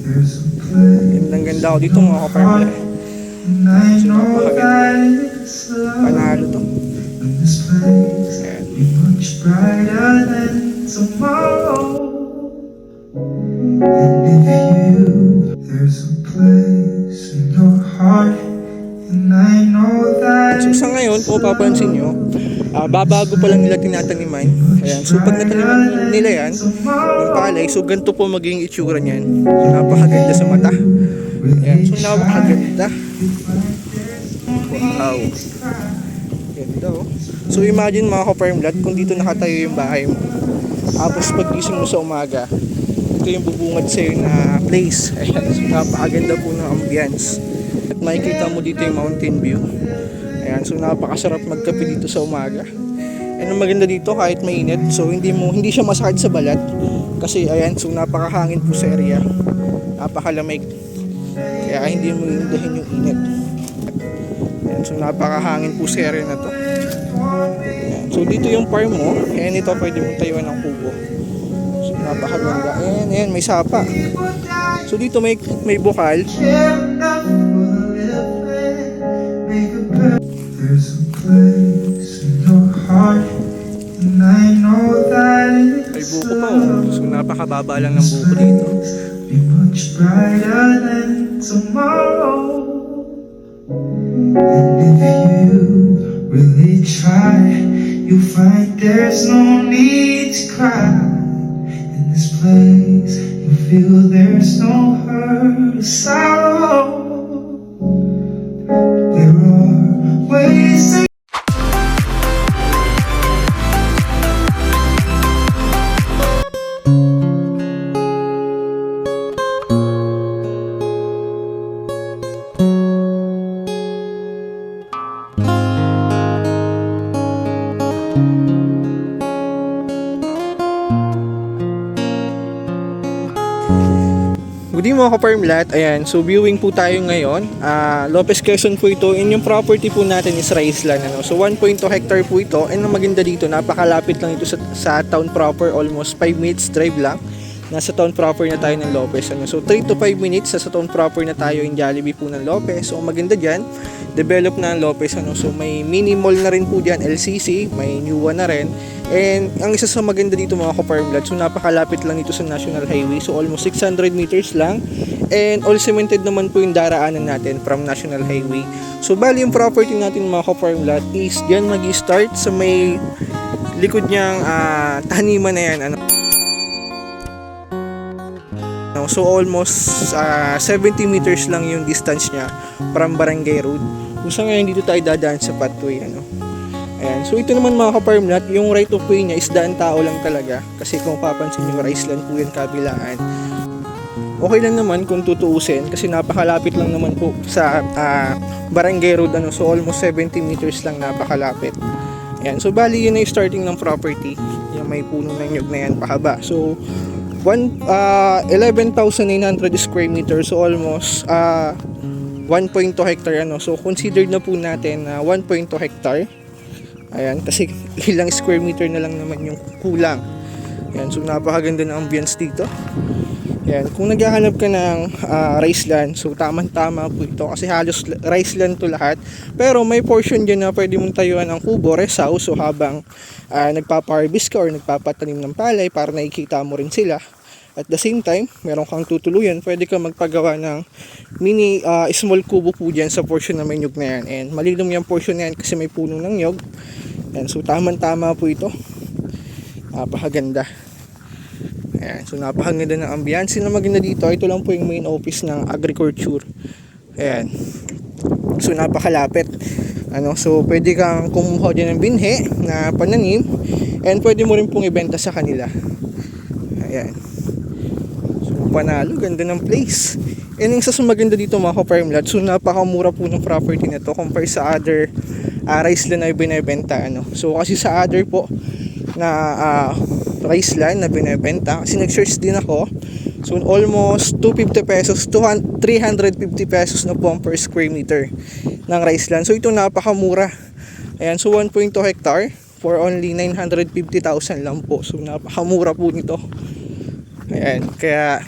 Gandang ganda ako dito mga kaparmla. So napakaganda. Panalo to. So sa ngayon, kung papansin nyo, babago pa lang nila tinataniman. Ayan, so pag nataniman nila yan, yung palay, so ganito po magiging itsura niyan. So napakaganda sa mata. Ayan, so napakaganda. Wow. Ganda oh. So imagine mga ka-farmlat, kung dito nakatayo yung bahay mo. Tapos pagising mo sa umaga, ito yung bubungad sa'yo na place. Ayan, so napakaganda po ng ambience. At makikita mo dito yung mountain view. Ayan, so napakasarap magkape dito sa umaga. And ang maganda dito kahit mainit, so hindi siya masakit sa balat. Kasi ayan, so napakahangin po sa area. Napakalamig. Kaya hindi mo indahin yung init. Ayan, so napakahangin po sa area na to. Ayan, so dito yung farm mo, and ito pwede mong tayuan ng kubo. So napakaganda. Ayan, may sapa. So dito may bukal. There's a place in your heart, and I know that May buko pa oh. So napakababa lang ng buko dito. be much brighter than tomorrow. And if you really try, you'll find there's no need to cry. In this place, you feel there's no hurt or sorrow. There are ways to Good evening mga ka-farmlat. Ayan, so viewing po tayo ngayon. Lopez Quezon po ito. And yung property po natin is Riceland. Ano? So 1.2 hectare po ito. And ang maganda dito, napakalapit lang ito sa town proper. Almost 5 minutes drive lang. Nasa town proper na tayo ng Lopez. Ano? So 3 to 5 minutes sa town proper na tayo in Jollibee po ng Lopez. So ang maganda dyan, develop na ang Lopez. Ano? So may mini mall na rin po dyan, LCC. May new one na rin. And ang isa sa maganda dito mga ka-farmlat, so napakalapit lang ito sa National Highway. So almost 600 meters lang. And all cemented naman po yung daraanan natin from National Highway. So bali yung property natin mga ka-farmlat is dyan mag-start sa may likod niyang taniman na yan. Ano? So almost 70 meters lang yung distance niya from Barangay Road. Kung sa ngayon dito tayo dadaan sa pathway. Ano? Ayan. So ito naman mga ka-farmlat, yung right of way niya is daan tao lang talaga. Kasi kung papansin nyo, Riceland po yan kabilaan. Okay lang naman kung tutuusin kasi napakalapit lang naman po sa Barangay Road. Ano? So almost 70 meters lang, napakalapit. Ayan. So bali yun na yung starting ng property. Yung may puno ng nyug na yan pahaba. So 11,900 square meters. So almost 1.2 hectare. Ano? So considered na po natin 1.2 hectare. Ayan, kasi ilang square meter na lang naman yung kulang. Ayan, so napakaganda ng ambience dito. Ayan, kung naghahanap ka ng Riceland, so tamang-tama po ito kasi halos Riceland to lahat. Pero may portion dyan na pwede mong tayuan ng kubo, rest house, so habang nagpapa-harvest ka or nagpapatanim ng palay para nakikita mo rin sila. At the same time, meron kang tutuluyan, pwede ka magpagawa ng mini small kubo po dyan sa portion na may nyug na yan. And malinom yung portion na yan kasi may puno ng nyug. And so tamang-tama po ito. Napakaganda. Ayan, so napakaganda ng ambiance na maganda dito. Ito lang po yung main office ng agriculture. Ayan. So napakalapit. Ano, so pwede kang kumuha dyan ng binhe na pananim. And pwede mo rin pong ibenta sa kanila. Ayan. Panalo, ganda ng place. And yung sa maganda dito mga ka-farmlat, so napakamura po ng property na to compare sa other Riceland na binibenta. Ano. So kasi sa other po na Riceland na binibenta, kasi nag-search din ako, so almost 250 pesos, 350 pesos na po ang per square meter ng Riceland. So ito napakamura. Ayan, so 1.2 hectare for only 950,000 lang po. So napakamura po nito. Ayan, kaya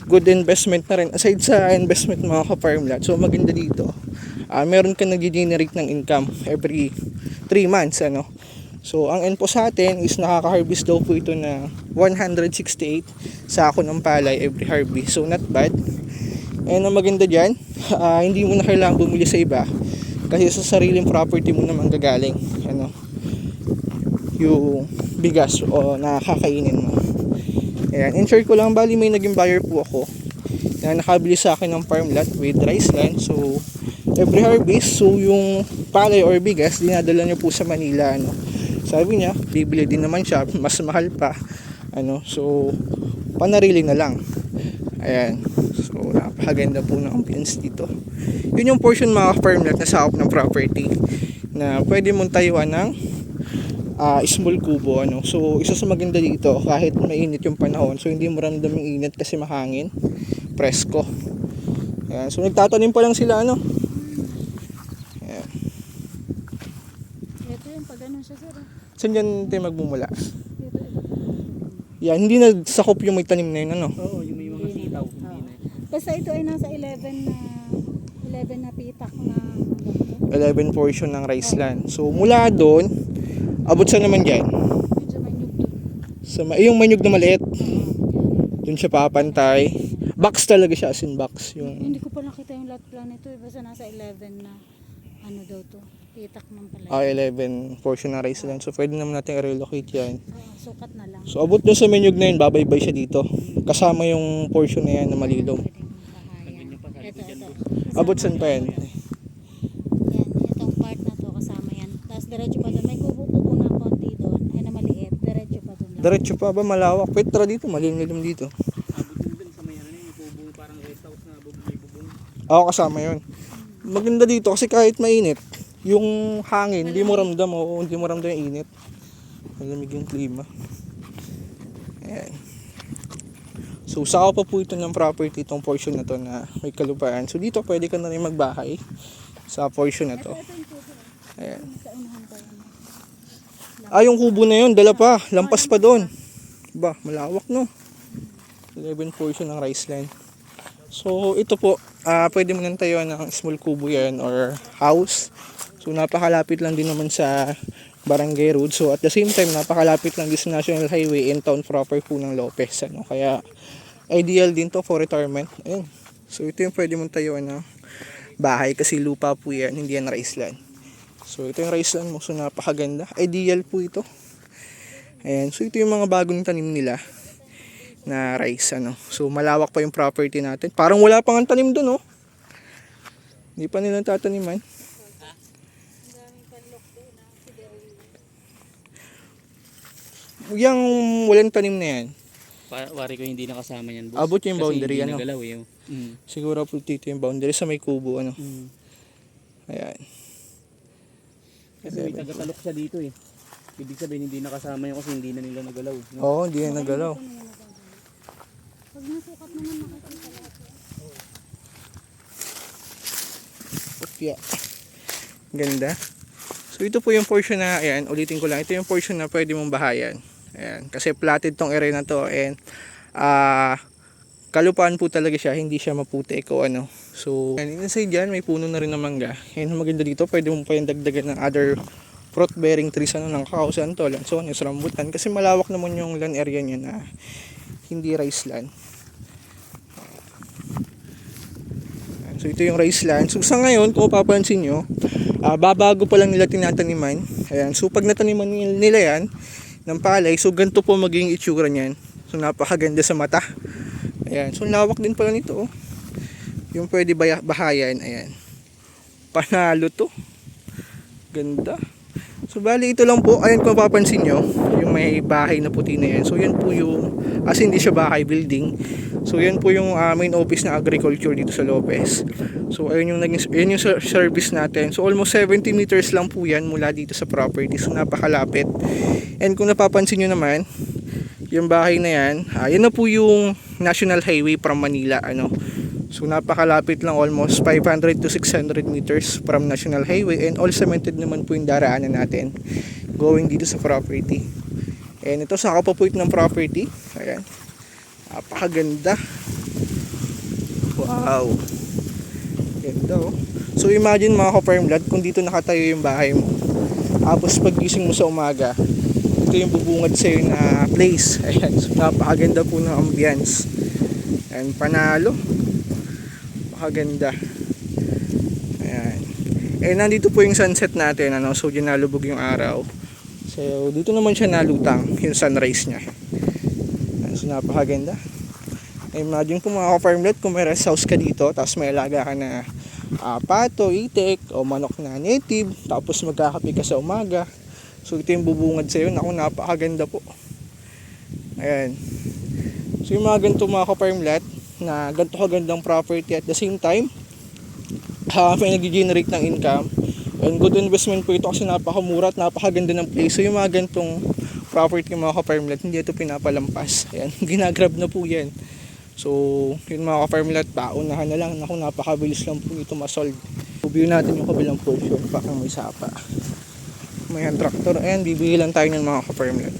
good investment na rin. Aside sa investment mga ka-farmland, so maganda dito. Meron ka nag-generate ng income every 3 months, ano. So, ang end po sa atin is nakaka-harvest daw po ito na 168 sako ng palay every harvest. So, not bad. And ang maganda dyan, hindi mo na kailangan bumili sa iba kasi sa sariling property mo naman gagaling, ano, yung bigas o nakakainin mo. Ayan, in-share ko lang, bali may naging buyer po ako na nakabili sa akin ng farm lot with rice land. So, every harvest, so yung palay or bigas, dinadala niya po sa Manila, ano. Sabi niya, bibili din naman siya, mas mahal pa, ano. So, panarili na lang. Ayan. So, napakaganda po ng ambience dito. Yun yung portion mga farm lot na sakop ng property na pwede mong tayuan ng small kubo, ano. So, isa sa maganda dito, kahit mainit yung panahon, so hindi mo ramdam yung init kasi mahangin, presko. Ayan. So, nagtatanim pa lang sila, ano. Ayan. Ito yung pag ano siya, sir. Saan dyan tayo magmumula? Ito. Yan, hindi nagsakop yung may tanim na yun, ano. Oo, yung may mga sitaw. Basta ito ay nasa 11 na pitak na 11 portion ng rice land. So, mula doon, abot sa naman dyan. medyo manyug doon. Yung manyug na maliit, doon siya papantay. Box talaga siya, as in box. Yung Hindi ko pa nakita yung lot plan nito. Basta nasa 11 na ano daw to. Pitak ng palay. 11 portion ng rice land. So, pwede naman natin i-relocate yan. Sukat na lang. So, abot doon sa manyug na yun, babaybay siya dito. Kasama yung portion na yan na malilom. Pwede mong bahayan. Ito. Abot saan pa yan? Yan, itong part na to kasama yan. Tapos diretso pa doon. May kubo-kubo na konti doon. Ay na maliit. Diretso pa doon lang. Diretso pa ba? Malawak. Petra dito, malilim dito. Abot din dun sa may ano yung bubong, parang rest house na may bubong. Ako kasama yun. Maganda dito kasi kahit mainit, yung hangin, hindi mo ramdam o hindi mo ramdam yung init. Malamig yung klima. Ayan. So, saka pa po ito ng property, itong portion na to na may kalupaan. So, dito pwede ka na rin magbahay sa portion na to. Ito yung kubo. Ayan. Sa unahan pa yan. Yung kubo na yun, dala pa, lampas pa doon. Ba, malawak no. 11 portion ng rice land. So, ito po, pwede mo nang tayuan ng small kubo yan or house. So, napakalapit lang din naman sa Barangay Road. So, at the same time, napakalapit lang din sa National Highway in town proper po ng Lopez. Ano? Kaya, ideal din to for retirement. Ayun. So, ito yung pwede mong tayuan ng bahay kasi lupa po yan, hindi yan rice land. So, ito yung rice land mo. So, napakaganda. Ideal po ito. Ayan. So, ito yung mga bagong tanim nila na rice, ano. So, malawak pa yung property natin. Parang wala pang tanim doon, oh. Hindi pa nila tataniman. Yung walang tanim na yan, Wari ko hindi nakasama yan, boss. abot yung boundary, kasi hindi ano. nagalaw yung. Siguro po dito yung boundary sa may kubo, ano. Mm. Ayan. Kasi may tagatalok siya dito eh. Ibig sabihin hindi nakasama yun kasi hindi na nila nagalaw. No? Oo, hindi na nagalaw. Pag nasukat naman makikita lang. Yeah. Ganda. So ito po yung portion na, ayan, ulitin ko lang, ito yung portion na pwede mong bahayan. Ayan, kasi platted tong area na to and kalupaan po talaga siya, hindi siya maputik o ano. So, and inside dyan, may puno na rin ng mangga. And maganda dito, pwede mong pa yung dagdagan ng other fruit bearing trees, ano, ng kakausan to, lansones, rambutan. Kasi malawak naman yung land area niya na hindi rice land. So ito yung rice land. So sa ngayon, kung mapapansin nyo, babago pa lang nila tinataniman. Ayan. So pag nataniman nila yan ng palay, so ganito po magiging itsura niyan. So napakaganda sa mata. Ayan. So lawak din pala nito, oh. Yung pwede bahayan. Ayan. Panalo to. Ganda. So bali ito lang po. Ayan, kung mapapansin nyo, yung may bahay na puti na yan. So yan po yung, as hindi siya bahay, building. So yan po yung main office na agriculture dito sa Lopez. So ayun yung service natin. So almost 70 meters lang po yan mula dito sa property. So napakalapit. And kung napapansin nyo naman, yung bahay na yan, yan na po yung National Highway from Manila, ano. So napakalapit lang, almost 500 to 600 meters from National Highway, and all cemented naman po yung daraanan natin going dito sa property. And ito, saka pa po ito ng property. Ayan. Napakaganda. Wow. Ganda oh. So imagine mga ka-farmlad kung dito nakatayo yung bahay mo. Tapos paggising mo sa umaga, ito yung bubungad sa'yo na place. Ayan, so napakaganda po ng ambience. Ayan, panalo. Napakaganda. Ayan. Eh, nandito po yung sunset natin, ano, so dinalubog yung araw. So, dito naman siya nalutang, yung sunrise niya. Ayan, so napakaganda. Imagine po mga ka-farmlet kung may rest house ka dito, tapos may alaga ka na pato, itik, o manok na native, tapos magkakape ka sa umaga. So ito yung bubungad sa'yo. Naku, napakaganda po. Ayan. So yung mga ganito mga ka-farmlet, na ganito kagandang property at the same time, may nag-generate ng income. And good investment po ito kasi napakamura at napakaganda ng place. So yung mga ganitong property mga ka-farmlet, hindi ito pinapalampas. Ayan, ginagrab na po yan. So, yun mga ka-farmlet, paunahan na lang. Naku, napakabilis lang po ito masolve. View natin yung kabilang portion, parang may sapa. May hand tractor. Ayan, bibili lang tayo ng mga ka-farmlet.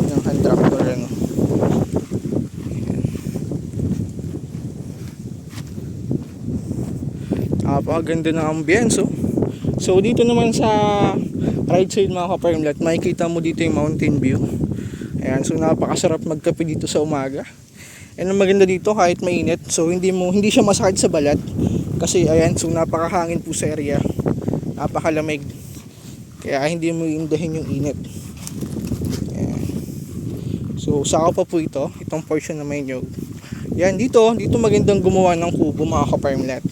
Yung hand tractor, ano. Napakaganda ng ambience, oh. So, dito naman sa right side mga ka-farmlet, makikita mo dito yung mountain view. Ayan, so napakasarap magkape dito sa umaga. And ang maganda dito kahit mainit, so hindi siya masakit sa balat kasi ayan, so napakahangin po sa area, napakalamig, kaya hindi mo iindahin yung init. Ayan. So saka pa po itong portion na may nyog. Yan, dito magandang gumawa ng kubo mga ka-farmlet.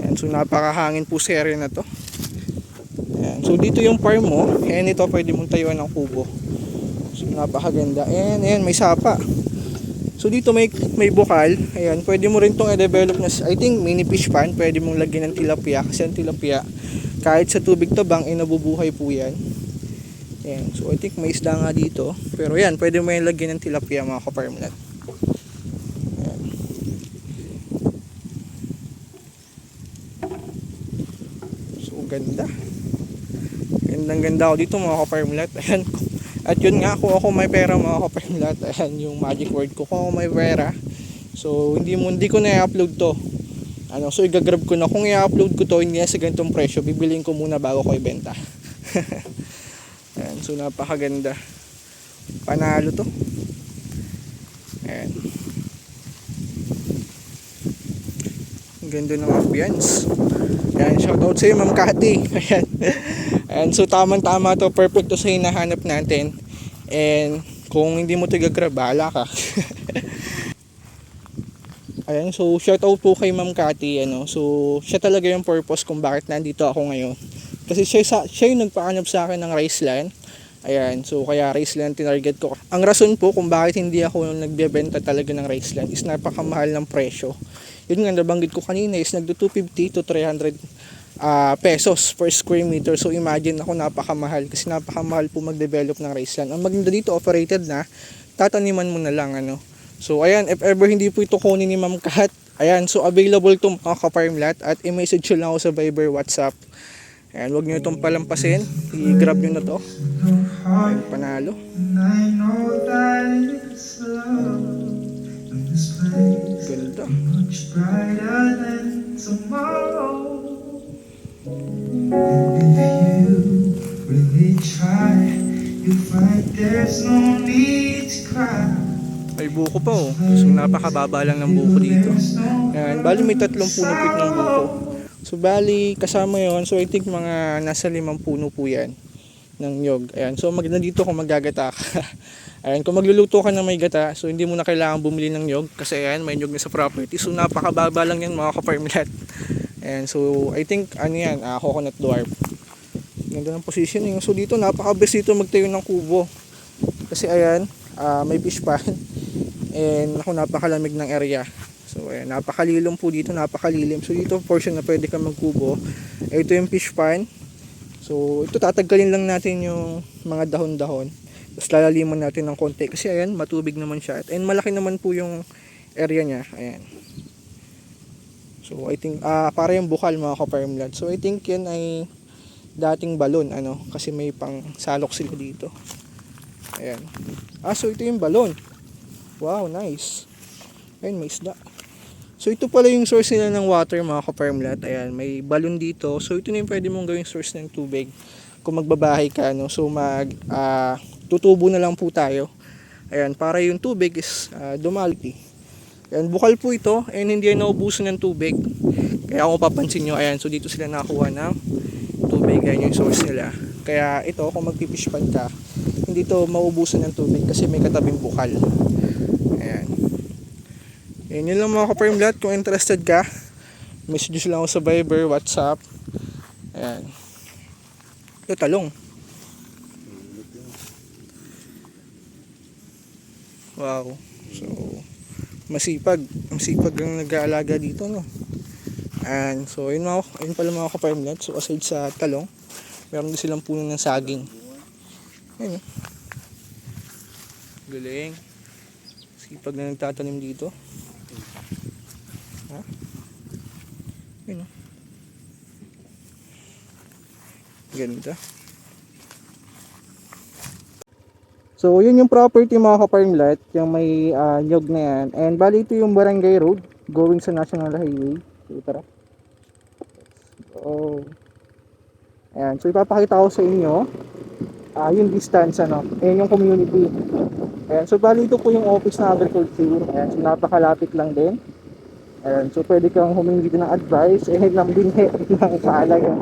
Ayan, so napakahangin po sa area na to. Ayan, so dito yung farm mo, and ito pwede mong tayuan ng kubo. So napakaganda, and ayan, may sapa. So dito may bukal, ayan, pwede mo rin itong i-develop na, I think mini fish pond, pwede mong lagyan ng tilapia, kasi ang tilapia, kahit sa tubig tabang, nabubuhay po yan. Ayan, so I think may isda nga dito, pero yan, pwede mo yung lagyan ng tilapia mga ka-farmlet. Ayan. So ganda. Gandang-ganda ako dito mga ka-farmlet, ayan. At yun nga, kung ako may pera mga ka-farmlet, ayan yung magic word ko, kung ako may pera, so hindi ko na i-upload to. So i-grab ko na, kung i-upload ko to, hindi na sa ganitong presyo, bibiliin ko muna bago ko ibenta. Ayan, so napakaganda. Panalo to. Ayan. Ang ganda ng ambience. Ayan, shoutout sa iyo Ma'am Cathy. Ayan. And so tamang-tama to, perfect to sa hinahanap natin. And kung hindi mo to gagrab, bahala ka. Ayan, so shoutout po kay Ma'am Cathy, So siya talaga yung purpose kung bakit nandito ako ngayon. Kasi siya yung nagpakanap sa akin ng rice land. Ayan, so kaya rice land tinarget ko. Ang rason po kung bakit hindi ako nagbebenta talaga ng rice land is napakamahal ng presyo. Yun nga nabanggit ko kanina is nagdo 250 to 300 pesos per square meter. So imagine ako, napakamahal kasi napakamahal po mag-develop ng rice land. Ang maganda dito, operated na, tataniman mo na lang So ayan, if ever hindi po ito kunin ni Ma'am Kat, ayan, so available to mga ka-farmlet at i-message nyo lang ako sa Viber, WhatsApp. Ayan, huwag nyo itong palampasin, i-grab nyo na to. Ayan, panalo. And I know that it's love in this place. Ganda. Much brighter than tomorrow. And if you really try, you find there's no need to cry. May buko pa oh. So napakababa lang ng buko dito. Ayan, bali may 3 puno po ng buko. So bali kasama yon, so I think mga nasa 5 puno po yan ng nyog. Ayan, so maganda dito kung maggagata ka. Ayan, kung magluluto ka ng may gata, so hindi mo na kailangan bumili ng nyog kasi ayan, may nyog na sa property. So napakababa lang yan mga ka-farmlet. Ayan, so I think yan, coconut dwarf. Ganda ng positioning. So dito napaka-best dito magtayo ng kubo. Kasi ayan, may fish pond. And ako, napakalamig ng area. So ayan, napakalilom po dito, napakalilim. So dito portion na pwede ka magkubo. Ito yung fish pond. So ito tatanggalin lang natin yung mga dahon-dahon. Tapos lalaliman natin ng konti kasi ayan, matubig naman siya. And malaki naman po yung area niya. Ayan. So I think para yung bukal mga ka-farmlet. So I think yan ay dating balon kasi may pang salok sila dito. Ayan. So ito yung balon. Wow, nice. Ayun, may isda. So ito pala yung source nila ng water mga ka-farmlat. Ayan, may balon dito. So ito na yung pwede mong gawing source ng tubig kung magbabahay ka, no. So tutubo na lang po tayo. Ayan, para yung tubig is dumality. Ayan, bukal po ito and hindi yan naubusan ng tubig. Kaya kung papansin nyo, ayan, so dito sila nakakuha ng tubig. Ayan yung source nila. Kaya ito, kung magpifish pan ka, hindi to maubusan ng tubig kasi may katabing bukal. Ayan. Ayan, yun lang mga ka-farmlat. Kung interested ka, message lang ako sa Viber, WhatsApp. Ayan. Ito, talong. Wow. So, masipag ang nag-aalaga dito, no. And so yun pala mga ka-farmlat. So aside sa talong, meron din silang puno ng saging. Ayun. Galing. Sipag na nagtatanim dito. Ha? Ayun. Ganda. So, yun yung property mga ka-farmlat, yung may nyog na yan. And bali ito yung Barangay Road going sa National Highway. So, tara. Oh. Ayan. So, ipapakita ko sa inyo yung distance, ano. Ayan yung community. Ayan. So, bali ito po yung office ng agriculture. Ayan. So, napakalapit lang din. Ayan. So, pwede kang humingi dito ng advice. Ayan lang din ng paalaga.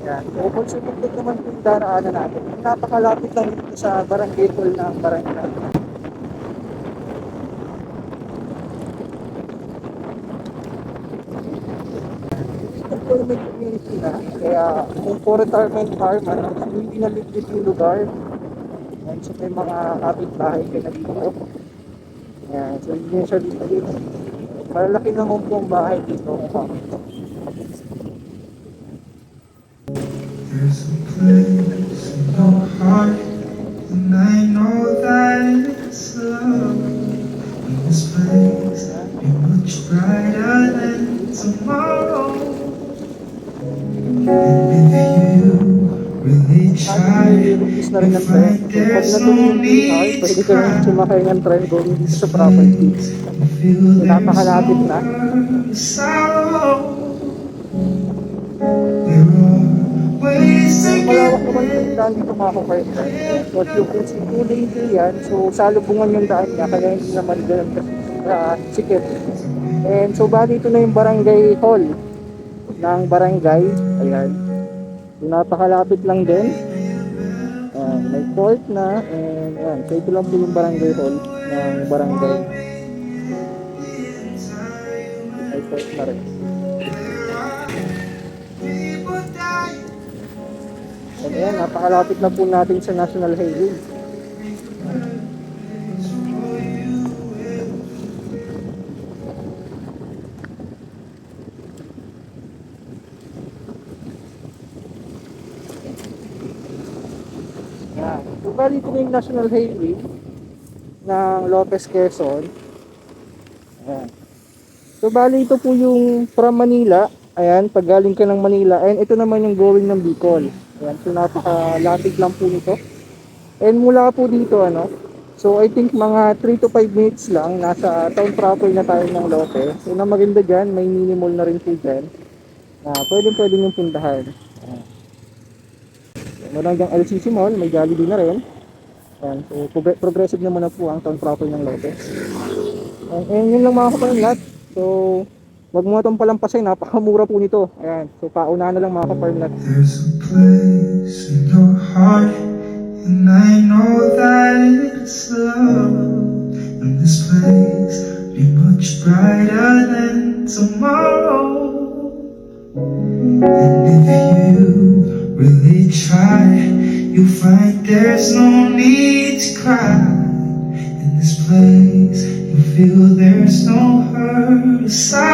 Ayan. So, kung sumipit naman po yung daraanan natin, napakalapit lang dito sa barangay hall ng barangay. Employment community na, kaya kung for retirement farm, hindi na liquid yung lugar. Ayan. So, may mga kapitbahay kayo na dito. Ayan. So, hindi nyo siya dito dito. Malalaki na ang bahay dito. There's a place in your heart, and I know that it's love. In this place, be much brighter than tomorrow. And if you really try, Release na rin you'll ng trend. find Pag there's no natuloy yung need BR, to pwede ka rin cry. sumakay ng trend going dito sa property. You feel there's Napakalapit na. no sorrow. There are ways to Malawak get naman yung daan dito mga ka-farmland. So as you can see, kulay yan. So salubungan yung daan niya, kaya hindi naman ganun sikip. And so bali ito na yung barangay hall ng barangay. Ayan. So napakalapit lang din. May court na. And ayan. So ito lang po yung barangay hall ng barangay. May court na rin. And ayan, napakalapit na po natin sa National Highway. Ayan. So, bali ito na yung National Highway ng Lopez, Quezon. Ayan. So, bali ito po yung from Manila. Ayan, pag galing ka ng Manila. And ito naman yung going ng Bicol. Ayan, so napakalapit lang po nito. And mula po dito, so I think mga 3 to 5 minutes lang, nasa town proper na tayo ng Lopez. So na maganda dyan, may mini mall na rin po dyan. Pwede nyo puntahan. Meron dyang LCC Mall, may Jollibee na rin. Ayan, so progressive naman na po ang town proper ng Lopez. And yun lang mga ka-farmlat. So, wag mo itong palampasin, napakamura po nito. Ayan, so pauna na lang mga ka-farmlat. There's a place in your heart, and I know that it's love. And this place be much brighter than tomorrow. And if you really try, you'll find there's no need to cry. In this place, you feel there's no hurt aside.